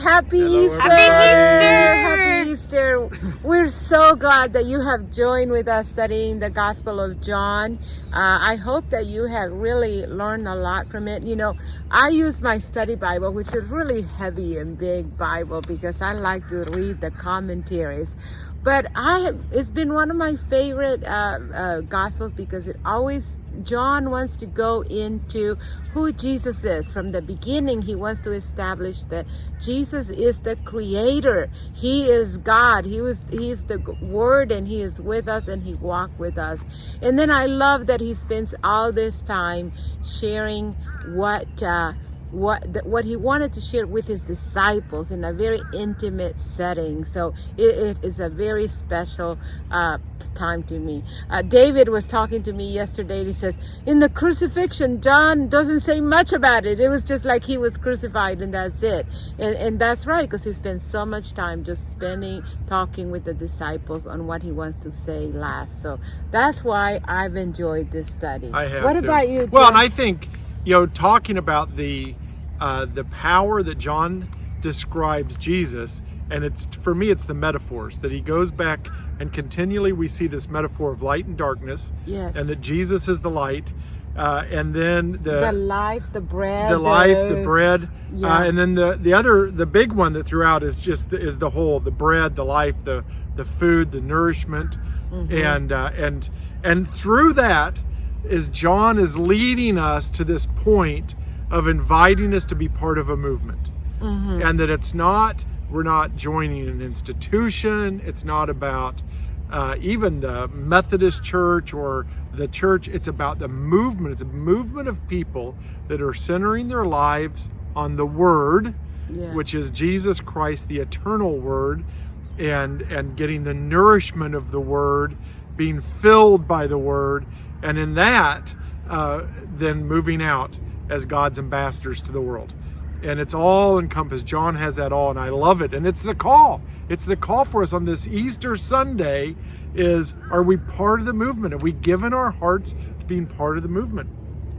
Happy Easter! Happy Easter! We're so glad that you have joined with us studying the Gospel of John. I hope that you have really learned a lot from it. You know, I use my study Bible, which is really heavy and big Bible, because I like to read the commentaries. But it's been one of my favorite Gospels, because John wants to go into who Jesus is. From the beginning, he wants to establish that Jesus is the creator. He is God. He is the Word, and he is with us, and he walked with us. And then I love that he spends all this time sharing what he wanted to share with his disciples in a very intimate setting. So it is a very special time to me. David was talking to me yesterday, and he says, in the crucifixion, John doesn't say much about it. It was just like he was crucified, and that's it. And that's right, because he spends so much time just talking with the disciples on what he wants to say last. So that's why I've enjoyed this study. I have What too. about you, Jeff? Well, and I think, talking about the power that John describes Jesus, and for me it's the metaphors that he goes back, and continually we see this metaphor of light and darkness. Yes. And that Jesus is the light, and then the life, the bread, the bread, yeah. And then the big one that throughout is the whole, the bread, the life, the food, the nourishment. Mm-hmm. and through that John is leading us to this point of inviting us to be part of a movement. Mm-hmm. And that we're not joining an institution. It's not about even the Methodist Church or the church. It's about the movement. It's a movement of people that are centering their lives on the Word, which is Jesus Christ, the eternal Word, and getting the nourishment of the Word, being filled by the Word, and in that, then moving out as God's ambassadors to the world. And it's all encompassed. John has that all, and I love it. And it's the call. It's the call for us on this Easter Sunday are we part of the movement? Have we given our hearts to being part of the movement?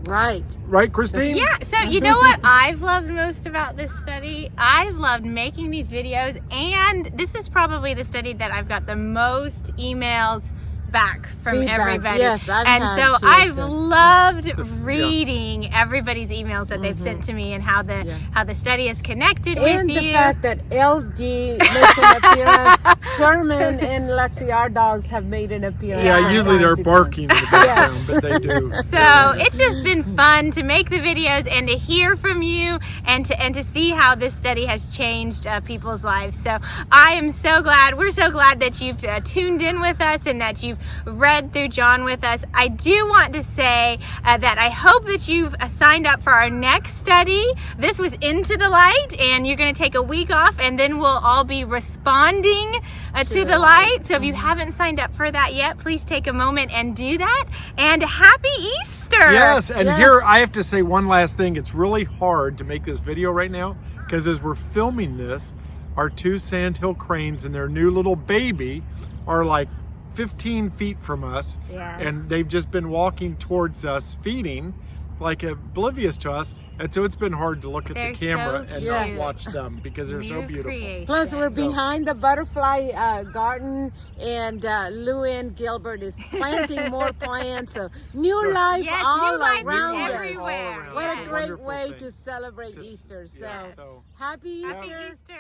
Right. Right, Christine? Yeah, so you know what I've loved most about this study? I've loved making these videos, and this is probably the study that I've got the most emails back from everybody. Yes, I've loved reading everybody's emails that they've sent to me, and how the study is connected with you. And the fact that LD makes an appearance, Sherman and Lexi, our dogs, have made an appearance. Yeah, usually they're barking in the background, but they do. So it's just been fun to make the videos and to hear from you, and to see how this study has changed people's lives. So I am so glad, we're so glad that you've tuned in with us, and that you've read through John with us. I do want to say that I hope that you've signed up for our next study. This was Into the Light, and you're going to take a week off, and then we'll all be responding to the light. So if you haven't signed up for that yet, please take a moment and do that. And happy Easter! Yes, and here I have to say one last thing. It's really hard to make this video right now, because as we're filming this, our two sandhill cranes and their new little baby are like 15 feet from us, and they've just been walking towards us, feeding, like oblivious to us, and so it's been hard to look at the camera and not watch them, because they're so beautiful. Creation. Plus, we're behind the butterfly garden, and Luann Gilbert is planting more plants, so new life all around us. Everywhere. What a great way to celebrate Easter. So, happy Easter. Happy Easter.